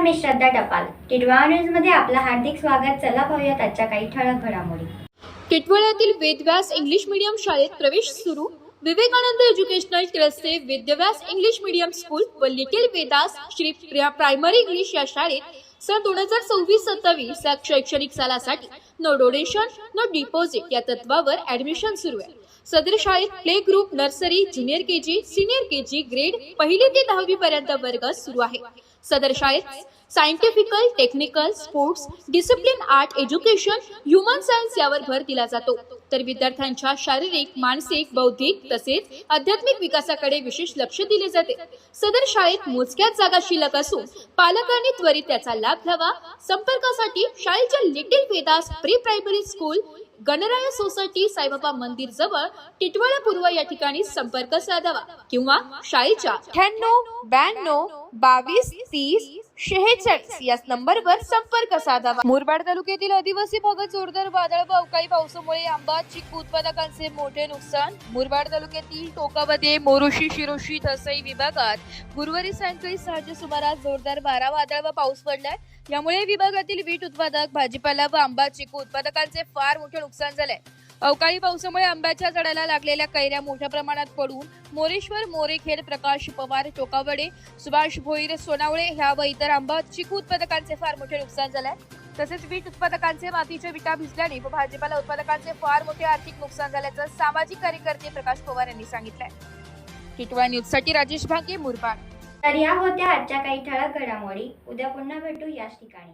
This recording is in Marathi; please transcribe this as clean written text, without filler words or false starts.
मी श्रद्धा टपाल. टिटवाळा न्यूज मध्ये आपलं हार्दिक स्वागत. चला पाहूयात आजच्या काही ठळक घडामोडी. टिटवाळ्यातील वेदव्यास इंग्लिश मीडियम शाळेत प्रवेश सुरू. विवेकानंद एज्युकेशनल ट्रस्टचे वेदव्यास इंग्लिश मीडियम स्कूल व little Vedas Shri primary English या शाळेत सन 2026-27 या शैक्षणिक सालासाठी नो डोनेशन नो डिपॉझिट या तत्वावर ऍडमिशन सुरू आहे. सदर शाळेत play group, nursery, junior KG, senior KG grade 1ली ते 10वी पर्यंत वर्ग सुरू आहे. सदर शाळेत scientifical, technical, sports, discipline, art, education, human science यावर भर दिला जातो. तर विद्यार्थ्यांच्या शारीरिक, मानसिक, बौद्धिक तसेच आध्यात्मिक विकासाकडे विशेष लक्ष दिले जाते. सदर शाळेत मोजक्याच जागा शिल्लक असून पालकांनी त्वरित त्याचा लाभ घ्यावा. संपर्कासाठी शाळेच्या little Vedas pre primary school, Ganaraya society, Saibaba Mandir जवळ, टिटवाळा पूर्व या ठिकाणी संपर्क साधावा किंवा शाळेच्या 98 92 22 30 46 या नंबरवर संपर्क साधावा. मुरबाड तालुक्यातील आदिवासी भागात जोरदार वादळ व अवकाळी पावसामुळे आंबा चिकू उत्पादकांचे मोठे नुकसान. मुरबाड तालुक्यातील टोकामध्ये मोरोशी, शिरोशी, तसई विभागात गुरुवारी सायंकाळी 6च्या सुमारास जोरदार वारा, वादळ व पाऊस पडलाय. यामुळे विभागातील वीट उत्पादक, भाजीपाला व आंबा चिकू उत्पादकांचे फार मोठे नुकसान झाले. अवकाळी पावसामुळे आंब्याच्या झाडाला लागलेल्या कैऱ्या मोठ्या प्रमाणात पडून मोरेश्वर, मोरेखेड, प्रकाश पवार, टोकावडे, सुभाष भोईर, सोनावळे ह्या व इतर आंबा चिकू उत्पादकांचे फार मोठे नुकसान झाले. तसेच वीट उत्पादकांचे मातीच्या विटा भिजल्याने व भाजीपाला उत्पादकांचे फार मोठे आर्थिक नुकसान झाल्याचं सामाजिक कार्यकर्ते प्रकाश पवार यांनी सांगितलंय. टिटवाळा न्यूज साठी राजेश भांगे, मुरबाड. तर या होत्या आजच्या काही ठळक घडामोडी. उद्या पुन्हा भेटू याच ठिकाणी.